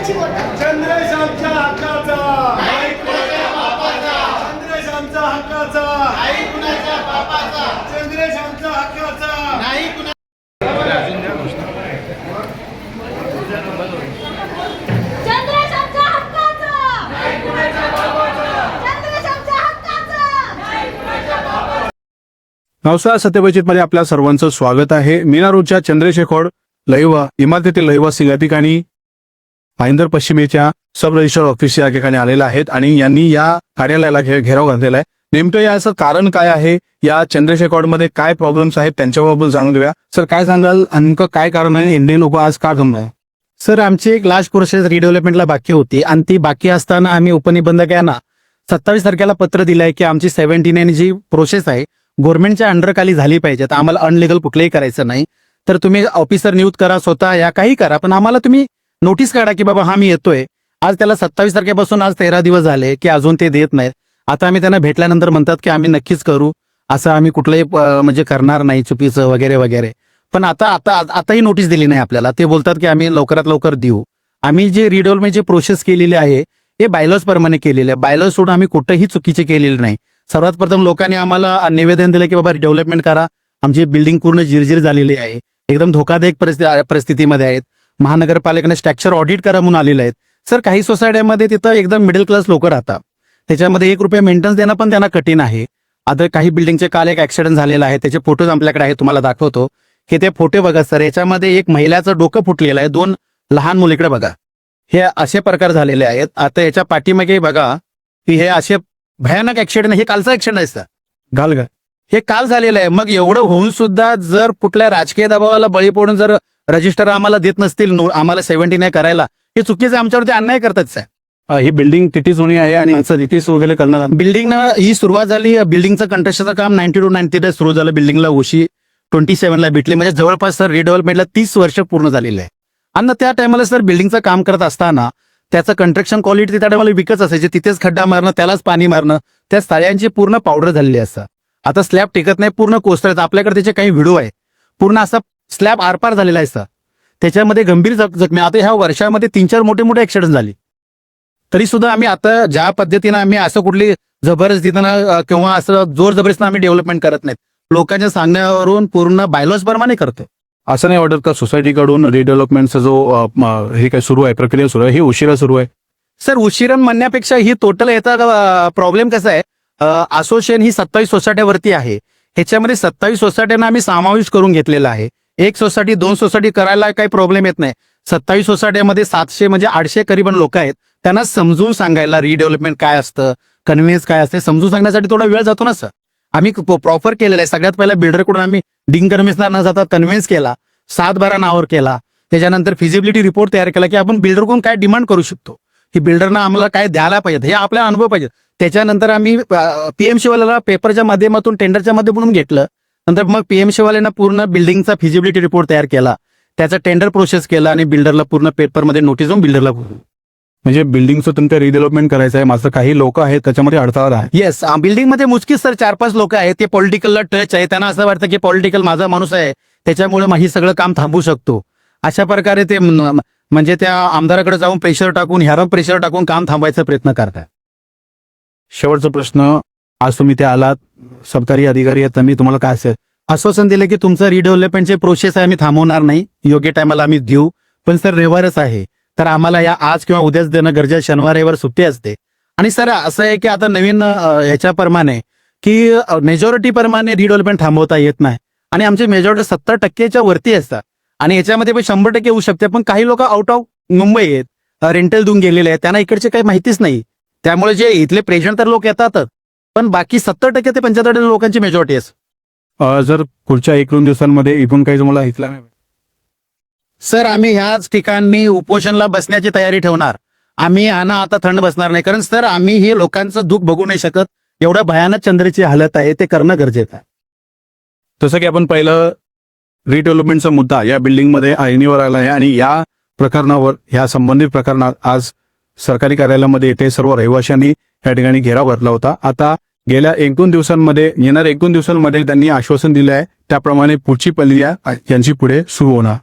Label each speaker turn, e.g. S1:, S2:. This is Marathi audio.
S1: हक्काची वोट.
S2: चंद्रेश आमच्या हक्काचा, चंद्रेश आमच्या हक्काचा, चंद्रेश आमच्या हक्काचा.
S1: चंद्रेश आमच्या हक्काचा. चंद्रेश आमच्या हक्काचा.
S2: नमस्कार, सत्यवचितमध्ये आपल्या सर्वांचं स्वागत आहे. मीना रोडच्या चंद्रशेखर लैवा इमारतीतील रहिवासी या ठिकाणी भाईंदर पश्चिमेच्या सब रजिस्टर ऑफिस या ठिकाणी आलेला आहेत आणि यांनी या कार्यालयाला घेराव घातलेला आहे. नेमकं याचं कारण काय आहे, या चंद्रशेखर मध्ये काय प्रॉब्लेम्स आहेत त्यांच्याबद्दल जाणून घेऊया. सर, काय सांगाल, नेमकं काय कारण आहे, इंडियन लोक आज का थांबलाय?
S3: सर, आमची एक लास्ट प्रोसेस रिडेव्हलपमेंटला बाकी होती आणि ती बाकी असताना आम्ही उपनिबंधकांना 27 तारखेला पत्र दिलंय की आमची 79 जी प्रोसेस आहे गव्हर्नमेंटच्या अंडरखाली झाली पाहिजे. तर आम्हाला अनलिगल कुठलंही करायचं नाही. तर तुम्ही ऑफिसर नियुक्त करा, स्वतः या काही करा, पण आम्हाला तुम्ही नोटीस काढा की बाबा हा मी येतोय. आज त्याला 27 तारखेपासून आज 13 दिवस झाले की अजून ते देत नाहीत. आता आम्ही त्यांना भेटल्यानंतर म्हणतात की आम्ही नक्कीच करू, असं आम्ही कुठलंही म्हणजे करणार नाही चुकीचं वगैरे वगैरे. पण आताही नोटीस दिली नाही आपल्याला. ते बोलतात की आम्ही लवकरात लवकर देऊ. आम्ही जे रिडेव्हलपमेंटची प्रोसेस केलेली आहे हे बायलॉज प्रमाणे केलेले आहे. बायलॉज सोडून आम्ही कुठेही चुकीचे केलेले नाही. सर्वात प्रथम लोकांनी आम्हाला निवेदन दिलं की बाबा डेव्हलपमेंट करा, आमची बिल्डिंग पूर्ण जिरजीर झालेली आहे, एकदम धोकादायक परिस्थितीमध्ये आहेत. महानगरपालिकेने स्ट्रक्चर ऑडिट करा म्हणून आलेले आहेत. सर, काही सोसायट्यामध्ये तिथं एकदम मिडल क्लास लोक राहतात, त्याच्यामध्ये ₹1 मेंटेनन्स देणं पण त्यांना कठीण आहे. आता काही बिल्डिंगचे काल एक ऍक्सिडेंट झालेला आहे, त्याचे फोटोज आपल्याकडे आहे, तुम्हाला दाखवतो की ते फोटो बघा. सर, याच्यामध्ये एक महिलाचं डोकं फुटलेलं आहे, 2 लहान मुलीकडे बघा. हे असे प्रकार झालेले आहेत. आता याच्या पाठीमागे बघा की हे असे भयानक ऍक्सिडेंट, हे कालचा ऍक्सिडेंट आहे सर, हे काल झालेलं आहे. मग एवढं होऊन सुद्धा जर कुठल्या राजकीय दबावाला बळी पडून जर रजिस्टर आम्हाला देत नसतील, आम्हाला 79 करायला, हे चुकीचं आमच्यावरती अन्याय करतात सर.
S2: ही बिल्डिंग किती जुनी आहे आणि याचं रिटीस वगैरे करणार?
S3: बिल्डिंग ही सुरुवात झाली, बिल्डिंगचं कंस्ट्रक्शनचं काम 92-93 सुरू झालं. बिल्डिंगला ओशी 27 भेटली, म्हणजे जवळपास सर रिडेव्हलपमेंटला 30 वर्ष पूर्ण झालेले आहे. आणि त्या टायमाला सर बिल्डिंगचं काम करत असताना त्याचं कंस्ट्रक्शन क्वालिटी त्या टायमाला विकत असायची. तिथेच खड्डा मारणं, त्यालाच पाणी मारणं, त्या स्थळ्यांची पूर्ण पावडर झालेली असतात. आता स्लॅब टिकत नाही, पूर्ण कोसळत. आपल्याकडे त्याचे काही व्हिडिओ आहे, पूर्ण असा स्लॅब आरपार झालेला आहे सर. त्याच्यामध्ये गंभीर जखमी. आता ह्या वर्षामध्ये 3-4 मोठे ऍक्सिडेंट झाले. तरी सुद्धा आम्ही आता ज्या पद्धतीनं आम्ही असं कुठली जबरदस्तीनं किंवा असं जोर जबरदस्तीनं आम्ही डेव्हलपमेंट करत नाहीत. लोकांच्या सांगण्यावरून पूर्ण बायलॉज प्रमाणे करतो.
S2: असं नाही वाटत का सोसायटीकडून रिडेव्हलपमेंटचा जो हे काय सुरू आहे, प्रक्रिया सुरू आहे, ही उशिरा सुरू आहे?
S3: सर, उशिरा म्हणण्यापेक्षा ही टोटल याचा प्रॉब्लेम कसा आहे, असोसिएशन ही 27 सोसायट्यावरती आहे. ह्याच्यामध्ये 27 सोसायट्यांना आम्ही समावेश करून घेतलेला आहे. 1 सोसायटी 2 सोसायटी करायला काही प्रॉब्लेम येत नाही. 27 सोसायट्यामध्ये 700 म्हणजे 800 करीबन लोक आहेत. त्यांना समजून सांगायला रिडेव्हलपमेंट काय असतं, कन्व्हिन्स काय असते, समजून सांगण्यासाठी थोडा वेळ जातो ना सर. आम्ही प्रॉपर केलेला आहे. सगळ्यात पहिला बिल्डरकडून आम्ही डिंग कन्व्हिन्सला न जाता कन्व्हिन्स केला, 7-12 नावावर केला. त्याच्यानंतर फिजिबिलिटी रिपोर्ट तयार केला की आपण बिल्डरकडून काय डिमांड करू शकतो, की बिल्डरना आम्हाला काय द्यायला पाहिजे, हे आपला अनुभव पाहिजे. त्याच्यानंतर आम्ही पीएमसी वाल्याला पेपरच्या माध्यमातून टेंडरच्या माध्यमातून घेतलं. नंतर मग पीएमसी वाल्यांना पूर्ण बिल्डिंगचा फिजिबिलिटी रिपोर्ट तयार केला, त्याचा टेंडर प्रोसेस केला आणि बिल्डरला पूर्ण पेपरमध्ये नोटीस देऊन बिल्डरला.
S2: म्हणजे बिल्डिंगचं तुमचं रिडेव्हलपमेंट करायचं आहे, माझं काही लोक आहेत त्याच्यामध्ये अडथळा आहे.
S3: येस, बिल्डिंगमध्ये मुजकीच सर 4-5 लोक आहेत, ते पॉलिटिकलला टच आहे. त्यांना असं वाटतं की पॉलिटिकल माझा माणूस आहे, त्याच्यामुळे हे सगळं काम थांबू शकतो. अशा प्रकारे ते म्हणजे त्या आमदाराकडे जाऊन प्रेशर टाकून, ह्याला प्रेशर टाकून काम थांबवायचा प्रयत्न करतात.
S2: शेवटचा प्रश्न, आज तुम्ही ते आलात, सरकारी अधिकारी आहेत, मी तुम्हाला काय असेल
S3: आश्वासन दिलं की तुमचं रिडेव्हलपमेंटचे प्रोसेस आहे, आम्ही थांबवणार नाही, योग्य टायमाला आम्ही देऊ. पण सर, रविवारच आहे, तर आम्हाला या आज किंवा उद्याच देणं गरजेचं. शनिवार रविवार सुट्टी असते. आणि सर, असं आहे की आता नवीन ह्याच्याप्रमाणे की मेजॉरिटी प्रमाणे रिडेव्हलपमेंट थांबवता येत नाही आणि आमचे मेजॉरिटी 70% वरती असतात आणि याच्यामध्ये पण 100% होऊ शकते. पण काही लोक आउट ऑफ मुंबई आहेत, रेंटल देऊन गेलेले आहेत, त्यांना इकडचे काही माहितीच नाही. त्यामुळे जे इथले प्रेझेंट तर लोक येतातच, पण बाकी 70% ते 75% लोकांची मेजॉरिटी असते.
S2: जर पुढच्या 1-2 दिवसांमध्ये इथून काही तुम्हाला इथला
S3: सर, आम्ही ह्याच ठिकाणी उपोषणला बसण्याची तयारी ठेवणार. आम्ही आता थंड बसणार नाही, कारण सर आम्ही हे लोकांचं दुःख बघू नाही शकत. एवढं भयानक चंद्राची हालत आहे, ते करणं गरजेचं आहे.
S2: तसं की आपण पहिलं रिडेव्हलपमेंटचा मुद्दा या बिल्डिंगमध्ये ऐनीवर आला आहे आणि या प्रकरणावर, ह्या संबंधित प्रकरणात आज सरकारी कार्यालयामध्ये येथे सर्व रहिवाशांनी या ठिकाणी घेराव घातला होता. आता गेल्या 1-2 दिवसांमध्ये, येणाऱ्या 1-2 दिवसांमध्ये त्यांनी आश्वासन दिलं आहे, त्याप्रमाणे पुढची प्रक्रिया यांची पुढे सुरू होणार.